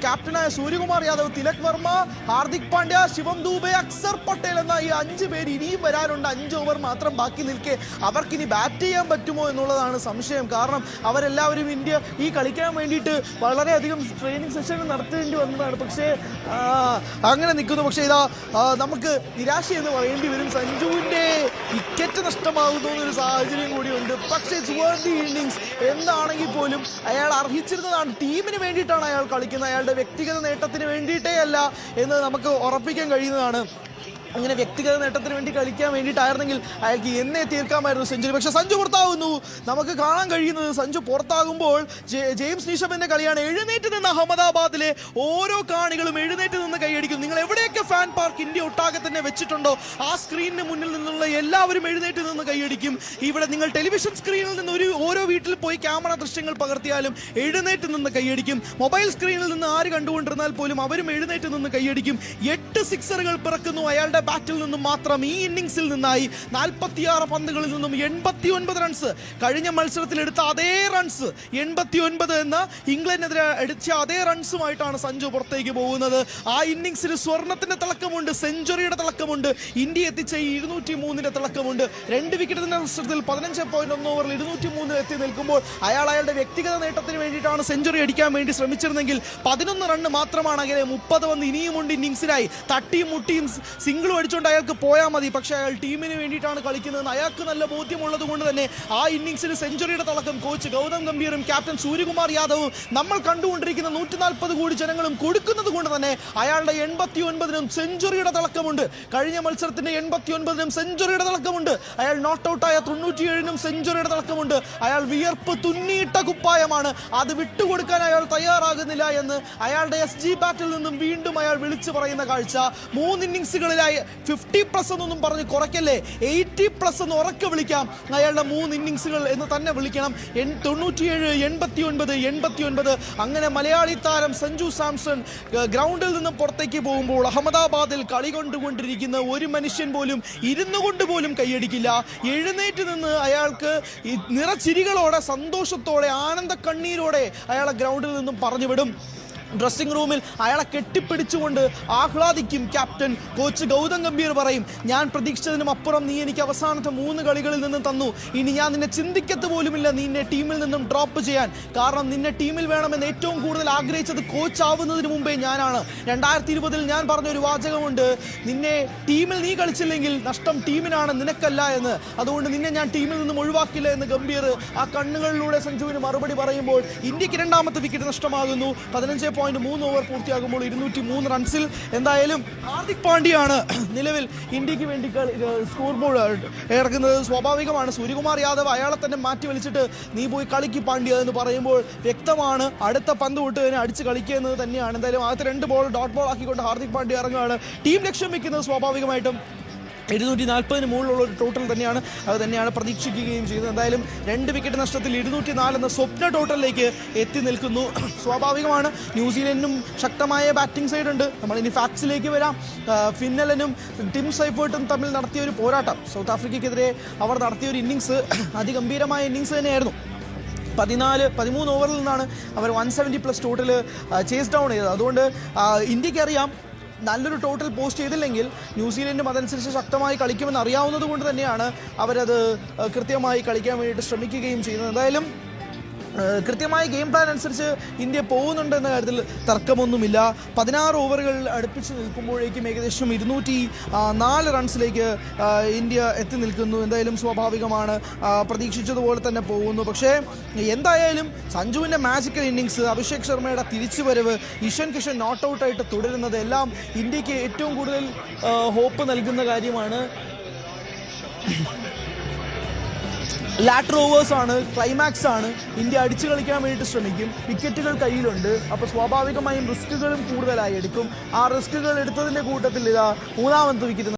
ക്യാപ്റ്റനായ സൂര്യകുമാർ യാദവ്, തിലക് വർമ്മ, ഹാർദിക് പാണ്ഡ്യ, ശിവം ദൂബെ, അക്സർ പട്ടേൽ എന്ന ഈ 5 പേര് ഇനിയും വരാനുണ്ട്. 5 ഓവർ മാത്രം ബാക്കി നിൽക്കെ അവർക്കിനി ബാറ്റ് ചെയ്യാൻ പറ്റുമോ എന്നുള്ളതാണ് സംശയം. കാരണം അവരെല്ലാവരും ഇന്ത്യ ഈ കളിക്കാൻ വേണ്ടിയിട്ട് വളരെയധികം ട്രെയിനിങ് സെഷൻ നടത്തേണ്ടി വന്നതാണ്. പക്ഷേ അങ്ങനെ നിൽക്കുന്നു. പക്ഷേ ഇതാ നമുക്ക് നിരാശ എന്ന് പറയേണ്ടി വരും. സഞ്ജുവിൻ്റെ വിക്കറ്റ് നഷ്ടമാകുന്നു എന്നൊരു സാഹചര്യം കൂടിയുണ്ട്. പക്ഷേ ചുവണ്ടി ഇന്നിങ്സ് എന്താണെങ്കിൽ പോലും അയാൾ അർഹിച്ചിരുന്നതാണ്. ടീമിന് വേണ്ടിയിട്ടാണ് അയാൾ കളിക്കുന്നത്, അയാളുടെ വ്യക്തിഗത നേട്ടത്തിന് വേണ്ടിയിട്ടേ അല്ല എന്ന് നമുക്ക് ഉറപ്പിക്കാൻ കഴിയുന്നതാണ്. അങ്ങനെ വ്യക്തിഗത നേട്ടത്തിന് വേണ്ടി കളിക്കാൻ വേണ്ടിയിട്ടായിരുന്നെങ്കിൽ അയാൾക്ക് എന്നേ തീർക്കാമായിരുന്നു സെഞ്ചുറി. പക്ഷെ സഞ്ജു പുറത്താകുന്നു. നമുക്ക് കാണാൻ കഴിയുന്നത് സഞ്ജു പുറത്താകുമ്പോൾ ജെയിംസ് നിഷമിന്റെ കളിയാണ്. എഴുന്നേറ്റ് നിന്ന് അഹമ്മദാബാദിലെ ഓരോ കാണികളും എഴുന്നേറ്റ് നിന്ന് കൈയടിക്കും. നിങ്ങൾ എവിടെയൊക്കെ ഫാൻ പാർക്ക് ഇന്ത്യ ഒട്ടാകെ തന്നെ വെച്ചിട്ടുണ്ടോ ആ സ്ക്രീനിന് മുന്നിൽ നിന്നുള്ള എല്ലാവരും എഴുന്നേറ്റ് നിന്ന് കൈയടിക്കും. ഇവിടെ നിങ്ങൾ ടെലിവിഷൻ സ്ക്രീനിൽ നിന്ന് ഓരോ വീട്ടിൽ പോയി ക്യാമറ ദൃശ്യങ്ങൾ പകർത്തിയാലും എഴുന്നേറ്റ് നിന്ന് കൈയടിക്കും. മൊബൈൽ സ്ക്രീനിൽ നിന്ന് ആര് കണ്ടുകൊണ്ടിരുന്നാൽ പോലും അവരും എഴുന്നേറ്റ് നിന്ന് കൈയടിക്കും. 8 സിക്സറുകൾ പിറക്കുന്നു അയാളുടെ ബാറ്റിൽ നിന്നും മാത്രം. ഈ ഇന്നിംഗ്സിൽ നിന്നായി 46 പന്തുകളിൽ നിന്നും 89 റൺസ്. കഴിഞ്ഞ മത്സരത്തിൽ എടുത്ത അതേ റൺസ് 89 എന്ന ഇംഗ്ലണ്ടിനെതിരെ അടിച്ച അതേ റൺസുമായിട്ടാണ് സഞ്ജു പുറത്തേക്ക് പോകുന്നത്. ആ ഇന്നിംഗ്സിന് സ്വർണത്തിന്റെ തിളക്കമുണ്ട്, സെഞ്ചുറിയുടെ തിളക്കമുണ്ട്, ഇന്ത്യ എത്തിച്ച 203 തിളക്കമുണ്ട്. 2 വിക്കറ്റിന്റെ നഷ്ടത്തിൽ 15.1 ഓവറിൽ 203 എത്തി നിൽക്കുമ്പോൾ അയാളുടെ വ്യക്തിഗത നേട്ടത്തിന് വേണ്ടിയിട്ടാണ് സെഞ്ചുറി അടിക്കാൻ വേണ്ടി ശ്രമിച്ചിരുന്നെങ്കിൽ 11 റണ്ണ് മാത്രമാണ് അകലെ. 30 പന്ത് ഇനിയുമുണ്ട് ഇന്നിംഗ്സിനായി. തട്ടിയും മുട്ടിയും സിംഗിളും അടിച്ചുകൊണ്ട് അയാൾക്ക് പോയാൽ മതി. പക്ഷേ അയാൾ ടീമിന് വേണ്ടിയിട്ടാണ് കളിക്കുന്നതെന്ന് അയാൾക്ക് നല്ല ബോധ്യമുള്ളത് കൊണ്ട് തന്നെ ആ ഇന്നിംഗ്സിന് സെഞ്ചുറിയുടെ തിളക്കം കോച്ച് ഗൗതം ഗംഭീറും ക്യാപ്റ്റൻ സൂര്യകുമാർ യാദവും നമ്മൾ കണ്ടുകൊണ്ടിരിക്കുന്ന 140 കോടി ജനങ്ങളും കൊടുക്കുന്നത് കൊണ്ട് തന്നെ അയാളുടെ 89നും സെഞ്ചുറിയുടെ തിളക്കമുണ്ട്. കഴിഞ്ഞ മത്സരത്തിന്റെ 89നും സെഞ്ചുറിയുടെ തിളക്കമുണ്ട്. അയാൾ നോട്ട് ഔട്ടായ 97നും സെഞ്ചുറിയുടെ തിളക്കമുണ്ട്. അയാൾ വിയർപ്പ് തുന്നിയിട്ട കുപ്പായമാണ്. അത് വിട്ടുകൊടുക്കാൻ അയാൾ തയ്യാറാകുന്നില്ല എന്ന് അയാളുടെ SG ബാറ്റിൽ നിന്നും വീണ്ടും അയാൾ വിളിച്ചു പറയുന്ന കാഴ്ച. 3 ഇന്നിംഗ്സുകളിലായി 50+ എന്നൊന്നും പറഞ്ഞ് കുറയ്ക്കല്ലേ, 80+ എന്ന് ഉറക്കെ വിളിക്കാം. അയാളുടെ 3 ഇന്നിംഗ്സുകൾ എന്ന് തന്നെ വിളിക്കണം. 97, 89, 89. അങ്ങനെ മലയാളി താരം സഞ്ജു സാംസൺ ഗ്രൗണ്ടിൽ നിന്നും പുറത്തേക്ക് പോകുമ്പോൾ അഹമ്മദാബാദിൽ കളി കൊണ്ടുകൊണ്ടിരിക്കുന്ന ഒരു മനുഷ്യൻ പോലും ഇരുന്നു കൊണ്ട് പോലും കൈയടിക്കില്ല. എഴുന്നേറ്റ് നിന്ന് അയാൾക്ക് നിറച്ചിരികളോടെ, സന്തോഷത്തോടെ, ആനന്ദ കണ്ണീരോടെ അയാളെ ഗ്രൗണ്ടിൽ നിന്നും പറഞ്ഞു വിടും. ഡ്രസ്സിംഗ് റൂമിൽ അയാളെ കെട്ടിപ്പിടിച്ചുകൊണ്ട് ആഹ്ലാദിക്കും ക്യാപ്റ്റൻ. കോച്ച് ഗൗതം ഗംഭീർ പറയും, ഞാൻ പ്രതീക്ഷിച്ചതിനും അപ്പുറം നീ എനിക്ക് അവസാനത്തെ 3 കളികളിൽ നിന്നും തന്നു. ഇനി ഞാൻ നിന്നെ ചിന്തിക്കത്ത് പോലുമില്ല നിന്നെ ടീമിൽ നിന്നും ഡ്രോപ്പ് ചെയ്യാൻ. കാരണം നിന്നെ ടീമിൽ വേണമെന്ന് ഏറ്റവും കൂടുതൽ ആഗ്രഹിച്ചത് കോച്ച് ആവുന്നതിന് മുമ്പേ ഞാനാണ്. 2020 ഞാൻ പറഞ്ഞൊരു വാചകമുണ്ട്, നിന്നെ ടീമിൽ നീ കളിച്ചില്ലെങ്കിൽ നഷ്ടം ടീമിനാണ്, നിനക്കല്ല എന്ന്. അതുകൊണ്ട് നിന്നെ ഞാൻ ടീമിൽ നിന്നും ഒഴിവാക്കില്ല എന്ന് ഗംഭീർ ആ കണ്ണുകളിലൂടെ സഞ്ജുവിന് മറുപടി പറയുമ്പോൾ ഇന്ത്യക്ക് 2ാമത്തെ വിക്കറ്റ് നഷ്ടമാകുന്നു. 15.3 ഓവർ പൂർത്തിയാകുമ്പോൾ 203 റൺസിൽ. എന്തായാലും ഹാർദിക് പാണ്ഡ്യയാണ് നിലവിൽ ഇന്ത്യക്ക് വേണ്ടി സ്കോർ ബോർഡ് ഇറക്കുന്നത്. സ്വാഭാവികമാണ്. സൂര്യകുമാർ യാദവ് അയാളെ തന്നെ മാറ്റി വലിച്ചിട്ട് നീ പോയി കളിക്ക് പാണ്ഡ്യ എന്ന് പറയുമ്പോൾ വ്യക്തമാണ് അടുത്ത പന്ത് വിട്ട് തന്നെ അടിച്ച് കളിക്കുക എന്നത് തന്നെയാണ്. എന്തായാലും ആദ്യത്തെ 2 ബോൾ ഡോട്ട് ബോൾ ആക്കിക്കൊണ്ട് ഹാർദിക് പാണ്ഡ്യ ഇറങ്ങുകയാണ്. ടീം ലക്ഷ്യം വെക്കുന്നത് സ്വാഭാവികമായിട്ടും 240 മുകളിലുള്ള ഒരു ടോട്ടൽ തന്നെയാണ്. അത് തന്നെയാണ് പ്രതീക്ഷിക്കുകയും ചെയ്യുന്നത്. എന്തായാലും 2 വിക്കറ്റ് നഷ്ടത്തിൽ 204 എന്ന സ്വപ്ന ടോട്ടലിലേക്ക് എത്തി നിൽക്കുന്നു. സ്വാഭാവികമാണ്. ന്യൂസിലൻഡിനും ശക്തമായ ബാറ്റിംഗ് സൈഡ് ഉണ്ട്. നമ്മളിനി ഫാക്ട്സിലേക്ക് വരാം. ഫിന്നലനും ടിം സൈഫേർട്ടും തമ്മിൽ നടത്തിയ ഒരു പോരാട്ടം, സൗത്ത് ആഫ്രിക്കയ്ക്കെതിരെ അവർ നടത്തിയ ഒരു ഇന്നിങ്സ് അതിഗംഭീരമായ ഇന്നിങ്സ് തന്നെയായിരുന്നു. 13 ഓവറിൽ നിന്നാണ് അവർ 170+ ടോട്ടൽ ചേസ് ഡൗൺ ചെയ്തത്. അതുകൊണ്ട് ഇന്ത്യക്കറിയാം നല്ലൊരു ടോട്ടൽ പോസ്റ്റ് ചെയ്തില്ലെങ്കിൽ ന്യൂസിലൻഡും അതനുസരിച്ച് ശക്തമായി കളിക്കുമെന്ന് അറിയാവുന്നത് കൊണ്ട് തന്നെയാണ് അവരത് കൃത്യമായി കളിക്കാൻ വേണ്ടിയിട്ട് ശ്രമിക്കുകയും ചെയ്യുന്നത്. എന്തായാലും കൃത്യമായ ഗെയിം പ്ലാൻ അനുസരിച്ച് ഇന്ത്യ പോകുന്നുണ്ടെന്ന കാര്യത്തിൽ തർക്കമൊന്നുമില്ല. 16 ഓവറുകൾ അടുപ്പിച്ച് നിൽക്കുമ്പോഴേക്കും ഏകദേശം 204 റൺസിലേക്ക് ഇന്ത്യ എത്തി നിൽക്കുന്നു. എന്തായാലും സ്വാഭാവികമാണ്, പ്രതീക്ഷിച്ചതുപോലെ തന്നെ പോകുന്നു. പക്ഷേ എന്തായാലും സഞ്ജുവിൻ്റെ മാജിക്കൽ ഇന്നിങ്സ്, അഭിഷേക് ശർമ്മയുടെ തിരിച്ചുവരവ്, ഇഷൻ കിഷൻ നോട്ട് ഔട്ടായിട്ട് തുടരുന്നത് എല്ലാം ഇന്ത്യക്ക് ഏറ്റവും കൂടുതൽ ഹോപ്പ് നൽകുന്ന കാര്യമാണ്. ലാറ്റർ ഓവേഴ്സ് ആണ്, ക്ലൈമാക്സ് ആണ്. ഇന്ത്യ അടിച്ചു കളിക്കാൻ വേണ്ടിയിട്ട് ശ്രമിക്കും. വിക്കറ്റുകൾ കയ്യിലുണ്ട്. അപ്പോൾ സ്വാഭാവികമായും റിസ്കുകളും കൂടുതലായി എടുക്കും. ആ റിസ്കുകൾ എടുത്തതിൻ്റെ കൂട്ടത്തിൽ 3ാമത്തെ വിക്കറ്റ്